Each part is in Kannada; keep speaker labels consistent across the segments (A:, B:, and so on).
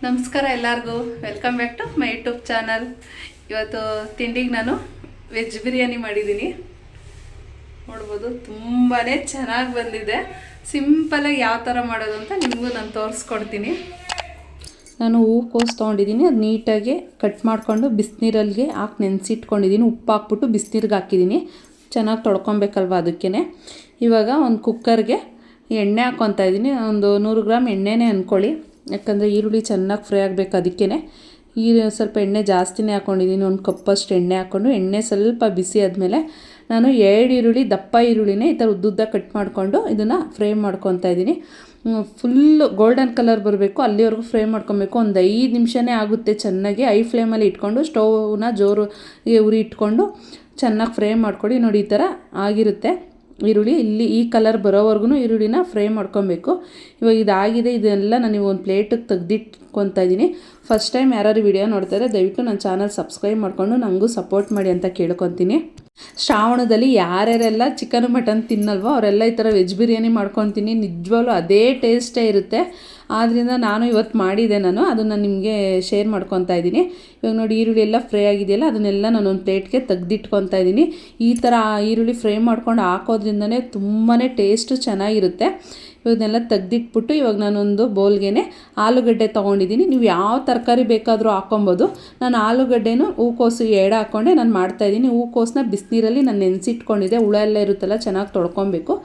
A: ನಮಸ್ಕಾರ ಎಲ್ಲರಿಗೂ, welcome back to my YouTube channel. ಇವತ್ತು ತಿಂಡಿಗೆ ನಾನು ವೆಜ್ ಬಿರಿಯಾನಿ ಮಾಡಿದ್ದೀನಿ. ನೋಡ್ಬೋದು, ತುಂಬಾ ಚೆನ್ನಾಗಿ ಬಂದಿದೆ. ಸಿಂಪಲಾಗಿ ಯಾವ ಥರ ಮಾಡೋದು ಅಂತ ನಿಮಗೂ ನಾನು ತೋರಿಸ್ಕೊಡ್ತೀನಿ. ನಾನು ಹೂಕೋಸು ತೊಗೊಂಡಿದ್ದೀನಿ. ಅದು ನೀಟಾಗಿ ಕಟ್ ಮಾಡಿಕೊಂಡು ಬಿಸಿನೀರಲ್ಲಿ ಹಾಕಿ ನೆನೆಸಿಟ್ಕೊಂಡಿದ್ದೀನಿ. ಉಪ್ಪು ಹಾಕ್ಬಿಟ್ಟು ಬಿಸಿನೀರಿಗೆ ಹಾಕಿದ್ದೀನಿ. ಚೆನ್ನಾಗಿ ತೊಳ್ಕೊಬೇಕಲ್ವ, ಅದಕ್ಕೇ. ಇವಾಗ ಒಂದು ಕುಕ್ಕರ್ಗೆ ಎಣ್ಣೆ ಹಾಕ್ಕೊತಾ ಇದ್ದೀನಿ. ಒಂದು 100 ಗ್ರಾಮ್ ಎಣ್ಣೆನೇ ಅಂದ್ಕೊಳ್ಳಿ, ಯಾಕಂದರೆ ಈರುಳ್ಳಿ ಚೆನ್ನಾಗಿ ಫ್ರೈ ಆಗಬೇಕು. ಅದಕ್ಕೇ ಸ್ವಲ್ಪ ಎಣ್ಣೆ ಜಾಸ್ತಿನೇ ಹಾಕ್ಕೊಂಡಿದ್ದೀನಿ. ಒಂದು ಕಪ್ಪಷ್ಟು ಎಣ್ಣೆ ಹಾಕ್ಕೊಂಡು, ಎಣ್ಣೆ ಸ್ವಲ್ಪ ಬಿಸಿ ಆದಮೇಲೆ ನಾನು 2 ಈರುಳ್ಳಿ, ದಪ್ಪ ಈರುಳ್ಳಿನೇ ಈ ಥರ ಉದ್ದುದ್ದ ಕಟ್ ಮಾಡಿಕೊಂಡು ಇದನ್ನು ಫ್ರೈ ಮಾಡ್ಕೊತಾ ಇದ್ದೀನಿ. ಫುಲ್ಲು ಗೋಲ್ಡನ್ ಕಲರ್ ಬರಬೇಕು, ಅಲ್ಲಿವರೆಗೂ ಫ್ರೈ ಮಾಡ್ಕೊಬೇಕು. ಒಂದು 5 ನಿಮಿಷನೇ ಆಗುತ್ತೆ. ಚೆನ್ನಾಗಿ ಐ ಫ್ಲೇಮಲ್ಲಿ ಇಟ್ಕೊಂಡು ಸ್ಟೌವ್ನ ಜೋರು ಉರಿ ಇಟ್ಕೊಂಡು ಚೆನ್ನಾಗಿ ಫ್ರೈ ಮಾಡ್ಕೊಳ್ಳಿ. ನೋಡಿ, ಈ ಥರ ಆಗಿರುತ್ತೆ ಈರುಳ್ಳಿ. ಇಲ್ಲಿ ಈ ಕಲರ್ ಬರೋವರೆಗೂ ಈರುಳ್ಳಿನ ಫ್ರೈ ಮಾಡ್ಕೊಬೇಕು. ಇವಾಗ ಇದಾಗಿದೆ. ಇದೆಲ್ಲ ನಾನು ಒಂದು ಪ್ಲೇಟಿಗೆ ತೆಗ್ದಿಟ್ಕೊತಾ ಇದ್ದೀನಿ. ಫಸ್ಟ್ ಟೈಮ್ ಯಾರು ವಿಡಿಯೋ ನೋಡ್ತಾರೆ, ದಯವಿಟ್ಟು ನನ್ನ ಚಾನಲ್ ಸಬ್ಸ್ಕ್ರೈಬ್ ಮಾಡಿಕೊಂಡು ನನಗೂ ಸಪೋರ್ಟ್ ಮಾಡಿ ಅಂತ ಕೇಳ್ಕೊತೀನಿ. ಶ್ರಾವಣದಲ್ಲಿ ಯಾರ್ಯಾರೆಲ್ಲ ಚಿಕನ್ ಮಟನ್ ತಿನ್ನಲ್ವೋ ಅವರೆಲ್ಲ ಈ ಥರ ವೆಜ್ ಬಿರಿಯಾನಿ ಮಾಡ್ಕೊತೀನಿ. ನಿಜವಾಗ್ಲೂ ಅದೇ ಟೇಸ್ಟೇ ಇರುತ್ತೆ. ಆದ್ದರಿಂದ ನಾನು ಇವತ್ತು ಮಾಡಿದೆ. ಅದನ್ನು ನಿಮಗೆ ಶೇರ್ ಮಾಡ್ಕೊತಾ ಇದ್ದೀನಿ. ಇವಾಗ ನೋಡಿ, ಈರುಳ್ಳಿ ಎಲ್ಲ ಫ್ರೈ ಆಗಿದೆಯಲ್ಲ, ಅದನ್ನೆಲ್ಲ ನಾನು ಒಂದು ಪ್ಲೇಟ್ಗೆ ತೆಗ್ದಿಟ್ಕೊತಾ ಇದ್ದೀನಿ. ಈ ಥರ ಈರುಳ್ಳಿ ಫ್ರೈ ಮಾಡ್ಕೊಂಡು ಹಾಕೋದ್ರಿಂದನೇ ತುಂಬಾ ಟೇಸ್ಟು ಚೆನ್ನಾಗಿರುತ್ತೆ. ಇವನ್ನೆಲ್ಲ ತೆಗ್ದಿಟ್ಬಿಟ್ಟು ಇವಾಗ ನಾನೊಂದು ಬೌಲ್ಗೆ ಆಲೂಗಡ್ಡೆ ತೊಗೊಂಡಿದ್ದೀನಿ. ನೀವು ಯಾವ ತರಕಾರಿ ಬೇಕಾದರೂ ಹಾಕೊಬೋದು. ನಾನು ಆಲೂಗಡ್ಡೆನೂ ಹೂಕೋಸು ಹಾಕ್ಕೊಂಡೆ ನಾನು ಮಾಡ್ತಾಯಿದ್ದೀನಿ. ಹೂಕೋಸನ್ನ ಬಿಸಿನೀರಲ್ಲಿ ನಾನು ನೆನೆಸಿಟ್ಕೊಂಡಿದ್ದೆ. ಹುಳ ಎಲ್ಲ ಇರುತ್ತಲ್ಲ, ಚೆನ್ನಾಗಿ ತೊಳ್ಕೊಬೇಕು.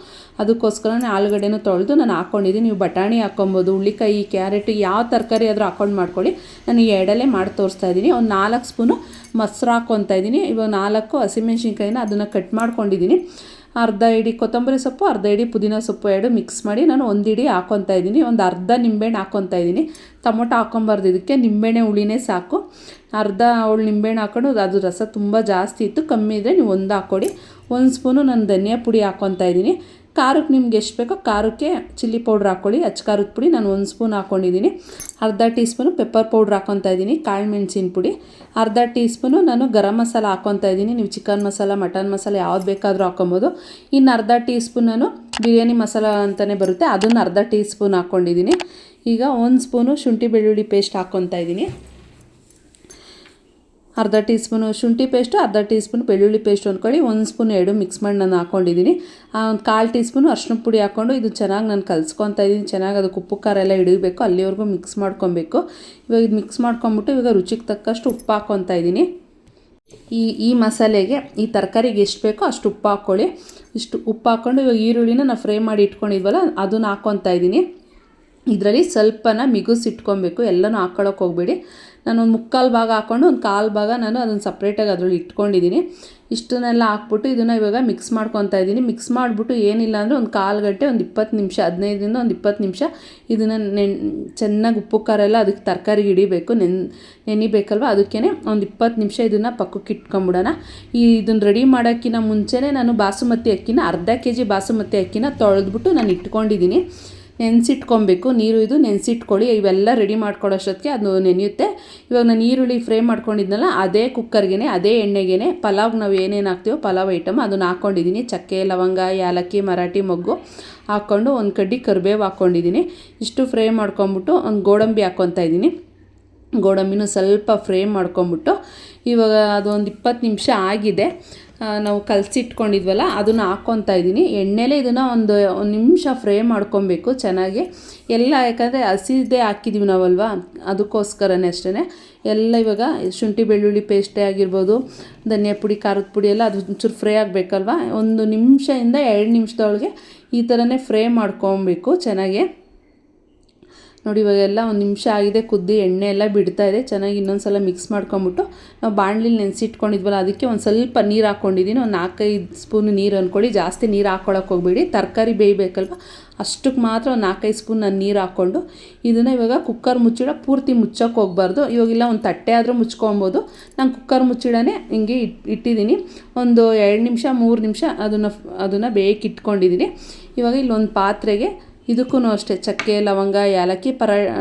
A: ಅದಕ್ಕೋಸ್ಕರ ಆಲೂಗಡ್ಡೆನೂ ತೊಳೆದು ನಾನು ಹಾಕ್ಕೊಂಡಿದ್ದೀನಿ. ನೀವು ಬಟಾಣಿ ಹಾಕ್ಕೊಬೋದು, ಹುಳ್ಳಿಕಾಯಿ, ಕ್ಯಾರೆಟು, ಯಾವ ತರಕಾರಿ ಆದರೂ ಹಾಕ್ಕೊಂಡು ಮಾಡ್ಕೊಳ್ಳಿ. ನಾನು ಎರಡಲ್ಲೇ ಮಾಡಿ ತೋರಿಸ್ತಾ ಇದ್ದೀನಿ. ಒಂದು 4 ಸ್ಪೂನು ಮೊಸರು ಹಾಕ್ಕೊತಾ ಇದ್ದೀನಿ. ಇವಾಗ 4 ಹಸಿಮೆಣ್ಸಿನ್ಕಾಯಿನ ಅದನ್ನು ಕಟ್ ಮಾಡ್ಕೊಂಡಿದ್ದೀನಿ. ಅರ್ಧ ಹಿಡಿ ಕೊತ್ತಂಬರಿ ಸೊಪ್ಪು, ಅರ್ಧ ಹಿಡಿ ಪುದೀನ ಸೊಪ್ಪು, 2 ಮಿಕ್ಸ್ ಮಾಡಿ ನಾನು 1 ಹಿಡಿ ಹಾಕ್ಕೊತಾ ಇದ್ದೀನಿ. ಒಂದು ಅರ್ಧ ನಿಂಬೆಹಣ್ಣು ಹಾಕ್ಕೊತಾ ಇದ್ದೀನಿ. ಟೊಮೊಟೊ ಹಾಕ್ಕೊಬಾರ್ದು, ಇದಕ್ಕೆ ನಿಂಬೆಹಣ್ಣೆ ಹುಳಿನೇ ಸಾಕು. ಅರ್ಧ ನಿಂಬೆಹಣ್ಣು ಹಾಕ್ಕೊಂಡು, ಅದು ರಸ ತುಂಬ ಜಾಸ್ತಿ ಇತ್ತು, ಕಮ್ಮಿ ಇದ್ದರೆ ನೀವು 1 ಹಾಕ್ಕೊಡಿ. 1 ಸ್ಪೂನು ನಾನು ಧನಿಯಾ ಪುಡಿ ಹಾಕ್ಕೊತಾ ಇದ್ದೀನಿ. ಖಾರಕ್ಕೆ ನಿಮ್ಗೆ ಎಷ್ಟು ಬೇಕೋ ಖಾರಕ್ಕೆ ಚಿಲ್ಲಿ ಪೌಡ್ರ್ ಹಾಕ್ಕೊಳ್ಳಿ. ಖಾರದ ಪುಡಿ ನಾನು 1 ಸ್ಪೂನ್ ಹಾಕ್ಕೊಂಡಿದ್ದೀನಿ. ಅರ್ಧ ಟೀ ಸ್ಪೂನು ಪೆಪ್ಪರ್ ಪೌಡ್ರ್ ಹಾಕ್ಕೊತಾ ಇದ್ದೀನಿ. ಕಾಳು ಮೆಣಸಿನ ಪುಡಿ ಅರ್ಧ ಟೀ ಸ್ಪೂನು ನಾನು ಗರಂ ಮಸಾಲ ಹಾಕ್ಕೊತಾ ಇದ್ದೀನಿ. ನೀವು ಚಿಕನ್ ಮಸಾಲ, ಮಟನ್ ಮಸಾಲ ಯಾವ್ದು ಬೇಕಾದರೂ ಹಾಕ್ಕೊಬೋದು. ಇನ್ನು ಅರ್ಧ ಟೀ ಸ್ಪೂನ್ ನಾನು ಬಿರಿಯಾನಿ ಮಸಾಲ ಅಂತಲೇ ಬರುತ್ತೆ, ಅದನ್ನು ಅರ್ಧ ಟೀ ಸ್ಪೂನ್ ಹಾಕ್ಕೊಂಡಿದ್ದೀನಿ. ಈಗ 1 ಸ್ಪೂನು ಶುಂಠಿ ಬೆಳ್ಳುಳ್ಳಿ ಪೇಸ್ಟ್ ಹಾಕ್ಕೊತಾ ಇದ್ದೀನಿ. ಅರ್ಧ ಟೀ ಸ್ಪೂನು ಶುಂಠಿ ಪೇಸ್ಟು, ಅರ್ಧ ಟೀ ಸ್ಪೂನ್ ಬೆಳ್ಳುಳ್ಳಿ ಪೇಸ್ಟ್ ಅಂದ್ಕೊಳ್ಳಿ. 1 ಸ್ಪೂನ್ 2 ಮಿಕ್ಸ್ ಮಾಡಿ ನಾನು ಹಾಕ್ಕೊಂಡಿದ್ದೀನಿ. ಒಂದು 1/4 ಟೀ ಸ್ಪೂನು ಅರಿಶಿನ ಪುಡಿ ಹಾಕ್ಕೊಂಡು ಇದು ಚೆನ್ನಾಗಿ ನಾನು ಕಲಿಸ್ಕೊತಾ ಇದ್ದೀನಿ. ಚೆನ್ನಾಗಿ ಅದಕ್ಕೆ ಉಪ್ಪು ಖಾರ ಎಲ್ಲ ಹಿಡಿಬೇಕು, ಅಲ್ಲಿವರೆಗೂ ಮಿಕ್ಸ್ ಮಾಡ್ಕೊಬೇಕು. ಇವಾಗ ಇದು ಮಿಕ್ಸ್ ಮಾಡ್ಕೊಂಬಿಟ್ಟು ಇವಾಗ ರುಚಿಗೆ ತಕ್ಕಷ್ಟು ಉಪ್ಪು ಹಾಕ್ಕೊತಾ ಇದ್ದೀನಿ. ಈ ಮಸಾಲೆಗೆ, ಈ ತರಕಾರಿಗೆ ಎಷ್ಟು ಬೇಕೋ ಅಷ್ಟು ಉಪ್ಪು ಹಾಕ್ಕೊಳ್ಳಿ. ಇಷ್ಟು ಉಪ್ಪು ಹಾಕ್ಕೊಂಡು ಇವಾಗ ಈರುಳ್ಳಿನ ನಾವು ಫ್ರೈ ಮಾಡಿ ಇಟ್ಕೊಂಡಿದ್ವಲ್ಲ, ಅದನ್ನು ಹಾಕ್ಕೊತಾ ಇದ್ದೀನಿ. ಇದರಲ್ಲಿ ಸ್ವಲ್ಪನ ಮಿಗುಸ್ ಇಟ್ಕೊಬೇಕು, ಎಲ್ಲನೂ ಹಾಕ್ಕೊಳ್ಳೋಕೆ ಹೋಗಬೇಡಿ. ನಾನು ಒಂದು 3/4 ಭಾಗ ಹಾಕ್ಕೊಂಡು ಒಂದು 1/4 ಭಾಗ ನಾನು ಅದನ್ನು ಸಪ್ರೇಟಾಗಿ ಅದರಲ್ಲಿ ಇಟ್ಕೊಂಡಿದ್ದೀನಿ. ಇಷ್ಟನ್ನೆಲ್ಲ ಹಾಕ್ಬಿಟ್ಟು ಇದನ್ನು ಇವಾಗ ಮಿಕ್ಸ್ ಮಾಡ್ಕೊತಾ ಇದ್ದೀನಿ. ಮಿಕ್ಸ್ ಮಾಡಿಬಿಟ್ಟು ಏನಿಲ್ಲ ಅಂದರೆ ಒಂದು 1/4 ಗಂಟೆ, ಒಂದು 20 ನಿಮಿಷ, 15ರಿಂದ ಒಂದು 20 ನಿಮಿಷ ಇದನ್ನು ಚೆನ್ನಾಗಿ ಉಪ್ಪು ಖಾರ ಎಲ್ಲ ಅದಕ್ಕೆ ತರಕಾರಿಗೆ ಹಿಡಿಬೇಕು, ನೆನಿಬೇಕಲ್ವ. ಅದಕ್ಕೇ ಒಂದು 20 ನಿಮಿಷ ಇದನ್ನು ಪಕ್ಕಕ್ಕೆ ಇಟ್ಕೊಂಬಿಡೋಣ. ಇದನ್ನು ರೆಡಿ ಮಾಡೋಕ್ಕಿಂತ ಮುಂಚೆನೇ ನಾನು ಬಾಸುಮತಿ ಅಕ್ಕಿನ, ಅರ್ಧ kg ಬಾಸುಮತಿ ಅಕ್ಕಿನ ತೊಳೆದ್ಬಿಟ್ಟು ನಾನು ಇಟ್ಕೊಂಡಿದ್ದೀನಿ. ನೆನೆಸಿಟ್ಕೊಬೇಕು, ನೀರು ಇದು ನೆನೆಸಿಟ್ಕೊಳ್ಳಿ. ಇವೆಲ್ಲ ರೆಡಿ ಮಾಡ್ಕೊಳ್ಳೋಷ್ಟೊತ್ತಿಗೆ ಅದು ನೆನೆಯುತ್ತೆ. ಇವಾಗ ನಾನು ಈರುಳ್ಳಿ ಫ್ರೈ ಮಾಡ್ಕೊಂಡಿದ್ನಲ್ಲ, ಅದೇ ಕುಕ್ಕರ್ಗೆ, ಅದೇ ಎಣ್ಣೆಗೆ ಪಲಾವ್ಗೆ ನಾವು ಏನೇನು ಹಾಕ್ತೀವೋ ಪಲಾವ್ ಐಟಮ್ ಅದನ್ನು ಹಾಕ್ಕೊಂಡಿದ್ದೀನಿ. ಚಕ್ಕೆ, ಲವಂಗ, ಏಲಕ್ಕಿ, ಮರಾಠಿ ಮೊಗ್ಗು ಹಾಕ್ಕೊಂಡು ಒಂದು ಕಡ್ಡಿ ಕರಿಬೇವು ಹಾಕ್ಕೊಂಡಿದ್ದೀನಿ. ಇಷ್ಟು ಫ್ರೈ ಮಾಡ್ಕೊಂಬಿಟ್ಟು ಒಂದು ಗೋಡಂಬಿ ಹಾಕ್ಕೊತಾ ಇದ್ದೀನಿ. ಗೋಡಂಬಿನೂ ಸ್ವಲ್ಪ ಫ್ರೈ ಮಾಡ್ಕೊಂಬಿಟ್ಟು ಇವಾಗ ಅದು ಒಂದು 20 ನಿಮಿಷ ಆಗಿದೆ. ನಾವು ಕಲಸಿಟ್ಕೊಂಡಿದ್ವಲ್ಲ ಅದನ್ನು ಹಾಕ್ಕೊತಾ ಇದ್ದೀನಿ. ಎಣ್ಣೆಲೇ ಇದನ್ನು ಒಂದು ನಿಮಿಷ ಫ್ರೈ ಮಾಡ್ಕೊಬೇಕು ಚೆನ್ನಾಗಿ ಎಲ್ಲ, ಯಾಕಂದರೆ ಹಸಿದೇ ಹಾಕಿದ್ದೀವಿ ನಾವಲ್ವ, ಅದಕ್ಕೋಸ್ಕರನೇ ಅಷ್ಟೇ. ಎಲ್ಲ ಇವಾಗ ಶುಂಠಿ ಬೆಳ್ಳುಳ್ಳಿ ಪೇಸ್ಟೇ ಆಗಿರ್ಬೋದು, ಧನಿಯಾ ಪುಡಿ, ಖಾರದ ಪುಡಿ ಎಲ್ಲ ಅದು ಒಂಚೂರು ಫ್ರೈ ಆಗಬೇಕಲ್ವ. 1 ನಿಮಿಷದಿಂದ 2 ನಿಮಿಷದೊಳಗೆ ಈ ಥರನೇ ಫ್ರೈ ಮಾಡ್ಕೊಬೇಕು ಚೆನ್ನಾಗಿ. ನೋಡಿ, ಇವಾಗೆಲ್ಲ 1 ನಿಮಿಷ ಆಗಿದೆ, ಕುದ್ದು ಎಣ್ಣೆ ಎಲ್ಲ ಬಿಡ್ತಾ ಇದೆ. ಚೆನ್ನಾಗಿ ಇನ್ನೊಂದು ಸಲ ಮಿಕ್ಸ್ ಮಾಡ್ಕೊಂಬಿಟ್ಟು ನಾವು ಬಾಣಲಿಲಿ ನೆನೆಸಿಟ್ಕೊಂಡಿದ್ವಲ್ಲ, ಅದಕ್ಕೆ ಒಂದು ಸ್ವಲ್ಪ ನೀರು ಹಾಕ್ಕೊಂಡಿದ್ದೀನಿ. ಒಂದು 4-5 ಸ್ಪೂನು ನೀರು ಅಂದ್ಕೊಳ್ಳಿ, ಜಾಸ್ತಿ ನೀರು ಹಾಕ್ಕೊಳಕ್ಕೆ ಹೋಗಬೇಡಿ. ತರಕಾರಿ ಬೇಯಬೇಕಲ್ವ, ಅಷ್ಟಕ್ಕೆ ಮಾತ್ರ ಒಂದು 4-5 ಸ್ಪೂನ್ ನಾನು ನೀರು ಹಾಕ್ಕೊಂಡು ಇದನ್ನು ಇವಾಗ ಕುಕ್ಕರ್ ಮುಚ್ಚಿಡ ಪೂರ್ತಿ ಮುಚ್ಚೋಕ್ಕೆ ಹೋಗಬಾರ್ದು. ಇವಾಗೆಲ್ಲ ಒಂದು ತಟ್ಟೆ ಆದರೂ ಮುಚ್ಕೊಬೋದು. ನಾನು ಕುಕ್ಕರ್ ಮುಚ್ಚಿಡನೇ ಹಿಂಗೆ ಇಟ್ಟಿದ್ದೀನಿ. ಒಂದು 2 ನಿಮಿಷ 3 ನಿಮಿಷ ಅದನ್ನು ಬೇಯಕ್ಕೆ ಇಟ್ಕೊಂಡಿದ್ದೀನಿ. ಇವಾಗ ಇಲ್ಲೊಂದು ಪಾತ್ರೆಗೆ ಇದಕ್ಕೂ ಅಷ್ಟೇ ಚಕ್ಕೆ, ಲವಂಗ, ಏಲಕ್ಕಿ,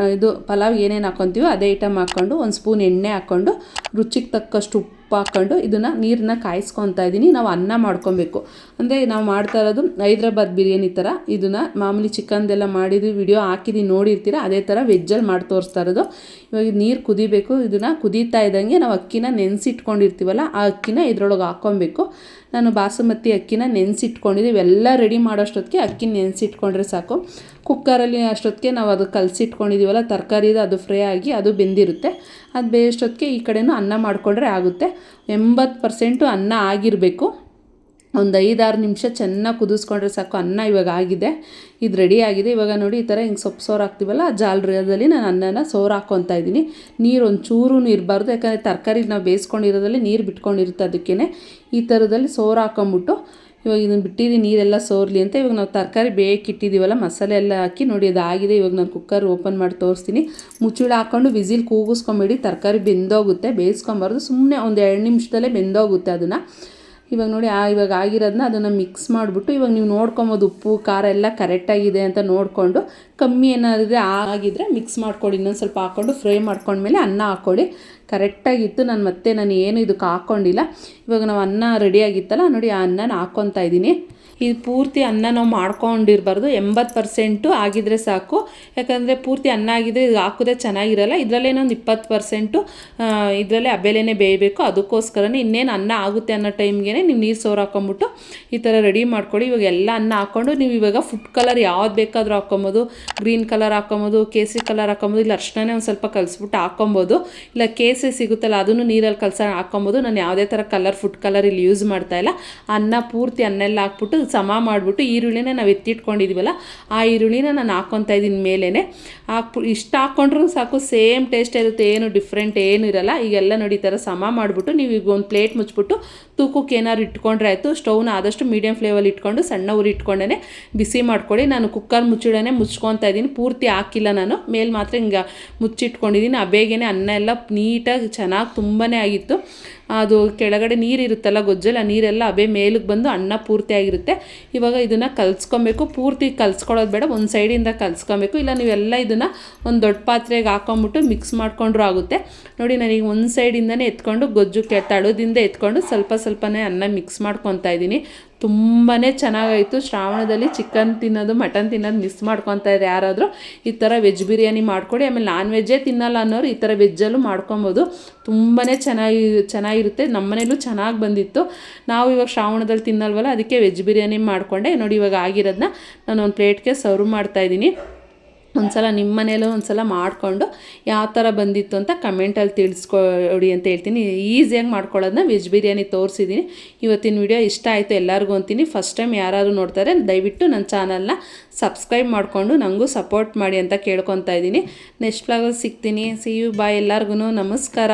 A: ಪಲಾವ್ ಏನೇನು ಹಾಕ್ಕೊತೀವೋ ಅದೇ ಐಟಮ್ ಹಾಕ್ಕೊಂಡು 1 ಸ್ಪೂನ್ ಎಣ್ಣೆ ಹಾಕ್ಕೊಂಡು ರುಚಿಗೆ ತಕ್ಕಷ್ಟು ಉಪ್ಪು ಉಪ್ಪು ಹಾಕ್ಕೊಂಡು ಇದನ್ನು ನೀರನ್ನ ಕಾಯಿಸ್ಕೊತಾ ಇದ್ದೀನಿ. ನಾವು ಅನ್ನ ಮಾಡ್ಕೊಬೇಕು. ಅಂದರೆ ನಾವು ಮಾಡ್ತಾ ಇರೋದು ಹೈದ್ರಾಬಾದ್ ಬಿರಿಯಾನಿ ಥರ. ಇದನ್ನು ಮಾಮೂಲಿ ಚಿಕನ್ದೆಲ್ಲ ಮಾಡಿದ್ವಿ, ವಿಡಿಯೋ ಹಾಕಿದ್ದೀನಿ ನೋಡಿರ್ತೀರ. ಅದೇ ಥರ ವೆಜ್ಜಲ್ಲಿ ಮಾಡಿ ತೋರಿಸ್ತಾ ಇರೋದು. ಇವಾಗ ನೀರು ಕುದಿಬೇಕು. ಇದನ್ನು ಕುದೀತಾ ಇದ್ದಂಗೆ ನಾವು ಅಕ್ಕಿನ ನೆನೆಸಿಟ್ಕೊಂಡಿರ್ತೀವಲ್ಲ, ಆ ಅಕ್ಕಿನ ಇದ್ರೊಳಗೆ ಹಾಕ್ಕೊಬೇಕು. ನಾನು ಬಾಸುಮತಿ ಅಕ್ಕಿನ ನೆನೆಸಿಟ್ಕೊಂಡಿದ್ದೆ. ಇವೆಲ್ಲ ರೆಡಿ ಮಾಡೋಷ್ಟೊತ್ತಿಗೆ ಅಕ್ಕಿ ನೆನೆಸಿಟ್ಕೊಂಡ್ರೆ ಸಾಕು. ಕುಕ್ಕರಲ್ಲಿ ಅಷ್ಟೊತ್ತಿಗೆ ನಾವು ಅದು ಕಲಸಿಟ್ಕೊಂಡಿದ್ದೀವಲ್ಲ ತರಕಾರಿದು, ಅದು ಫ್ರೈ ಆಗಿ ಅದು ಬೆಂದಿರುತ್ತೆ. ಅದು ಬೇಯೋಷ್ಟೊತ್ತಿಗೆ ಈ ಕಡೆನೂ ಅನ್ನ ಮಾಡಿಕೊಂಡ್ರೆ ಆಗುತ್ತೆ. 80% ಅನ್ನ ಆಗಿರಬೇಕು. ಒಂದು 5-6 ನಿಮಿಷ ಚೆನ್ನಾಗಿ ಕುದಿಸ್ಕೊಂಡ್ರೆ ಸಾಕು. ಅನ್ನ ಇವಾಗ ಆಗಿದೆ, ಇದು ರೆಡಿ ಆಗಿದೆ. ಇವಾಗ ನೋಡಿ ಈ ಥರ ಹಿಂಗೆ ಸೊಪ್ಪು ಸೋರು ಹಾಕ್ತೀವಲ್ಲ, ಆ ಜಾಲರಿಯಲ್ಲಿ ನಾನು ಅನ್ನನ ಸೋರು ಹಾಕ್ಕೊತಾ ಇದ್ದೀನಿ. ನೀರು ಒಂಚೂರೂ ಇರಬಾರ್ದು, ಯಾಕಂದರೆ ತರಕಾರಿ ನಾವು ಬೇಯಿಸ್ಕೊಂಡಿರೋದ್ರಲ್ಲಿ ನೀರು ಬಿಟ್ಕೊಂಡಿರುತ್ತೆ. ಅದಕ್ಕೇ ಈ ಥರದಲ್ಲಿ ಸೋರು ಹಾಕ್ಕೊಂಬಿಟ್ಟು ಇವಾಗ ಇದನ್ನು ಬಿಟ್ಟಿದ್ದೀನಿ ನೀರೆಲ್ಲ ಸೋರ್ಲಿ ಅಂತ. ಇವಾಗ ನಾವು ತರಕಾರಿ ಬೇಕಿಟ್ಟಿದ್ದೀವಲ್ಲ, ಮಸಾಲೆ ಎಲ್ಲ ಹಾಕಿ ನೋಡಿ ಅದಾಗಿದೆ. ಇವಾಗ ನಾನು ಕುಕ್ಕರ್ ಓಪನ್ ಮಾಡಿ ತೋರಿಸ್ತೀನಿ. ಮುಚ್ಚಳ ಹಾಕ್ಕೊಂಡು ವಿಸಿಲ್ ಕೂಗಿಸ್ಕೊಂಬೇಡಿ, ತರಕಾರಿ ಬೆಂದೋಗುತ್ತೆ. ಬೇಯಿಸ್ಕೊಂಬಾರ್ದು, ಸುಮ್ಮನೆ ಒಂದು 2 ನಿಮಿಷದಲ್ಲೇ ಬೆಂದೋಗುತ್ತೆ ಅದನ್ನು. ಇವಾಗ ನೋಡಿ ಇವಾಗ ಆಗಿರೋದನ್ನ ಅದನ್ನು ಮಿಕ್ಸ್ ಮಾಡಿಬಿಟ್ಟು ಇವಾಗ ನೀವು ನೋಡ್ಕೊಬೋದು ಉಪ್ಪು ಖಾರ ಎಲ್ಲ ಕರೆಕ್ಟಾಗಿದೆ ಅಂತ ನೋಡಿಕೊಂಡು, ಕಮ್ಮಿ ಏನಾದರೂ ಆಗಿದ್ದರೆ ಮಿಕ್ಸ್ ಮಾಡ್ಕೊಡಿ. ಇನ್ನೊಂದು ಸ್ವಲ್ಪ ಹಾಕ್ಕೊಂಡು ಫ್ರೈ ಮಾಡ್ಕೊಂಡ್ಮೇಲೆ ಅನ್ನ ಹಾಕ್ಕೊಡಿ. ಕರೆಕ್ಟಾಗಿತ್ತು. ನಾನು ಏನು ಇದಕ್ಕೆ ಹಾಕ್ಕೊಂಡಿಲ್ಲ. ಇವಾಗ ನಾವು ಅನ್ನ ರೆಡಿಯಾಗಿತ್ತಲ್ಲ ನೋಡಿ, ಆ ಅನ್ನನ ಹಾಕ್ಕೊತಾ ಇದ್ದೀನಿ. ಇದು ಪೂರ್ತಿ ಅನ್ನ ನಾವು ಮಾಡ್ಕೊಂಡಿರಬಾರ್ದು, 80% ಆಗಿದ್ರೆ ಸಾಕು. ಯಾಕಂದರೆ ಪೂರ್ತಿ ಅನ್ನ ಆಗಿದ್ರೆ ಇದು ಹಾಕಿದ್ರೆ ಚೆನ್ನಾಗಿರಲ್ಲ. ಇದರಲ್ಲೇನೊಂದು 20% ಇದರಲ್ಲೇ ಹಬೆಲೇನೆ ಬೇಯಬೇಕು. ಅದಕ್ಕೋಸ್ಕರನೇ ಇನ್ನೇನು ಅನ್ನ ಆಗುತ್ತೆ ಅನ್ನೋ ಟೈಮ್ಗೆ ನೀವು ನೀರು ಸೋರು ಹಾಕ್ಕೊಂಬಿಟ್ಟು ಈ ಥರ ರೆಡಿ ಮಾಡ್ಕೊಳ್ಳಿ. ಇವಾಗ ಎಲ್ಲ ಅನ್ನ ಹಾಕ್ಕೊಂಡು ನೀವು ಇವಾಗ ಫುಡ್ ಕಲರ್ ಯಾವ್ದು ಬೇಕಾದರೂ ಹಾಕ್ಕೊಬೋದು. ಗ್ರೀನ್ ಕಲರ್ ಹಾಕ್ಕೊಬೋದು, ಕೇಸರಿ ಕಲರ್ ಹಾಕ್ಕೊಬೋದು, ಇಲ್ಲ ಅರ್ಶಿಣನೇ ಒಂದು ಸ್ವಲ್ಪ ಕಲಿಸ್ಬಿಟ್ಟು ಹಾಕ್ಕೊಬೋದು. ಇಲ್ಲ ಕೇಸರಿ ಸಿಗುತ್ತಲ್ಲ ಅದನ್ನು ನೀರಲ್ಲಿ ಹಾಕ್ಕೊಬೋದು. ನಾನು ಯಾವುದೇ ಥರ ಫುಡ್ ಕಲರ್ ಇಲ್ಲಿ ಯೂಸ್ ಮಾಡ್ತಾಯಿಲ್ಲ. ಅನ್ನ ಪೂರ್ತಿ ಅನ್ನೆಲ್ಲ ಹಾಕ್ಬಿಟ್ಟು ಸಮ ಮಾಡಿಬಿಟ್ಟು ಈರುಳ್ಳಿನ ನಾವು ಎತ್ತಿಟ್ಕೊಂಡಿದ್ದೀವಲ್ಲ, ಆ ಈರುಳ್ಳಿನ ನಾನು ಹಾಕ್ಕೊತಾ ಇದ್ದೀನಿ ಮೇಲೇ. ಇಷ್ಟು ಹಾಕ್ಕೊಂಡ್ರೂ ಸಾಕು, ಸೇಮ್ ಟೇಸ್ಟ್ ಇರುತ್ತೆ, ಏನು ಡಿಫ್ರೆಂಟ್ ಏನೂ ಇರಲ್ಲ. ಈಗೆಲ್ಲ ನೋಡಿ ಈ ಥರ ಸಮ ಮಾಡಿಬಿಟ್ಟು ನೀವು ಈಗ ಒಂದು ಪ್ಲೇಟ್ ಮುಚ್ಚಿಬಿಟ್ಟು ತೂಕಕ್ಕೆ ಏನಾದ್ರು ಇಟ್ಕೊಂಡ್ರೆ ಆಯಿತು. ಸ್ಟವ್ನ ಆದಷ್ಟು ಮೀಡಿಯಮ್ ಫ್ಲೇಮಲ್ಲಿ ಇಟ್ಕೊಂಡು ಸಣ್ಣ ಉರಿ ಇಟ್ಕೊಂಡೇ ಬಿಸಿ ಮಾಡ್ಕೊಳ್ಳಿ. ನಾನು ಕುಕ್ಕರ್ ಮುಚ್ಚಿಡನೆ ಮುಚ್ಕೊತಾ ಇದ್ದೀನಿ, ಪೂರ್ತಿ ಹಾಕಿಲ್ಲ ನಾನು, ಮೇಲೆ ಮಾತ್ರ ಹಿಂಗೆ ಮುಚ್ಚಿಟ್ಕೊಂಡಿದ್ದೀನಿ. ಬೇಗನೆ ಅನ್ನ ಎಲ್ಲ ನೀಟಾಗಿ ಚೆನ್ನಾಗಿ ತುಂಬಾ ಆಗಿತ್ತು. ಅದು ಕೆಳಗಡೆ ನೀರಿರುತ್ತಲ್ಲ ಗೊಜ್ಜಲ್ಲಿ, ಆ ನೀರೆಲ್ಲ ಅಬೆ ಮೇಲಕ್ಕೆ ಬಂದು ಅನ್ನ ಪೂರ್ತಿ ಆಗಿರುತ್ತೆ. ಇವಾಗ ಇದನ್ನು ಕಲಿಸ್ಕೊಬೇಕು. ಪೂರ್ತಿ ಕಲಿಸ್ಕೊಳ್ಳೋದು ಬೇಡ, ಒಂದು ಸೈಡಿಂದ ಕಲಿಸ್ಕೊಬೇಕು. ಇಲ್ಲ ನೀವೆಲ್ಲ ಇದನ್ನು ಒಂದು ದೊಡ್ಡ ಪಾತ್ರೆಗೆ ಹಾಕ್ಕೊಂಬಿಟ್ಟು ಮಿಕ್ಸ್ ಮಾಡ್ಕೊಂಡ್ರೂ ಆಗುತ್ತೆ. ನೋಡಿ ನಾನೀಗ ಒಂದು ಸೈಡಿಂದನೇ ಎತ್ಕೊಂಡು ಗೊಜ್ಜು ತಳದಿಂದ ಎತ್ಕೊಂಡು ಸ್ವಲ್ಪನೇ ಅನ್ನ ಮಿಕ್ಸ್ ಮಾಡ್ಕೊತಾ ಇದ್ದೀನಿ. ತುಂಬಾ ಚೆನ್ನಾಗಾಯಿತು. ಶ್ರಾವಣದಲ್ಲಿ ಚಿಕನ್ ತಿನ್ನೋದು ಮಟನ್ ತಿನ್ನೋದು ಮಿಸ್ ಮಾಡ್ಕೊತಾ ಇದ್ದಾರೆ ಯಾರಾದರೂ, ಈ ಥರ ವೆಜ್ ಬಿರಿಯಾನಿ ಮಾಡಿಕೊಡಿ. ಆಮೇಲೆ ನಾನ್ ವೆಜ್ಜೇ ತಿನ್ನಲ್ಲ ಅನ್ನೋರು ಈ ಥರ ವೆಜ್ಜಲ್ಲೂ ಮಾಡ್ಕೊಬೋದು. ತುಂಬಾ ಚೆನ್ನಾಗಿರುತ್ತೆ. ನಮ್ಮ ಮನೇಲೂ ಚೆನ್ನಾಗಿ ಬಂದಿತ್ತು. ನಾವು ಇವಾಗ ಶ್ರಾವಣದಲ್ಲಿ ತಿನ್ನಲ್ವಲ್ಲ, ಅದಕ್ಕೆ ವೆಜ್ ಬಿರಿಯಾನಿ ಮಾಡಿಕೊಂಡೆ. ನೋಡಿ ಇವಾಗ ಆಗಿರೋದನ್ನ ನಾನು ಒಂದು ಪ್ಲೇಟ್ಗೆ ಸರ್ವ್ ಮಾಡ್ತಾಯಿದ್ದೀನಿ. ಒಂದ್ಸಲ ನಿಮ್ಮ ಮನೇಲೂ ಒಂದ್ಸಲ ಮಾಡಿಕೊಂಡು ಯಾವ ಥರ ಬಂದಿತ್ತು ಅಂತ ಕಮೆಂಟಲ್ಲಿ ತಿಳಿಸ್ಕೊಡಿ ಅಂತ ಹೇಳ್ತೀನಿ. ಈಸಿಯಾಗಿ ಮಾಡ್ಕೊಳ್ಳೋದನ್ನ ವೆಜ್ ಬಿರಿಯಾನಿ ತೋರಿಸಿದ್ದೀನಿ. ಇವತ್ತಿನ ವಿಡಿಯೋ ಇಷ್ಟ ಆಯಿತು ಎಲ್ಲರಿಗೂ ಅಂತೀನಿ. ಫಸ್ಟ್ ಟೈಮ್ ಯಾರಾದರೂ ನೋಡ್ತಾರೆ ದಯವಿಟ್ಟು ನನ್ನ ಚಾನಲ್ನ ಸಬ್ಸ್ಕ್ರೈಬ್ ಮಾಡಿಕೊಂಡು ನನಗೂ ಸಪೋರ್ಟ್ ಮಾಡಿ ಅಂತ ಕೇಳ್ಕೊತಾ ಇದ್ದೀನಿ. ನೆಕ್ಸ್ಟ್ ವ್ಲಾಗಲ್ಲಿ ಸಿಗ್ತೀನಿ. See you bye. ಎಲ್ಲರಿಗೂ ನಮಸ್ಕಾರ.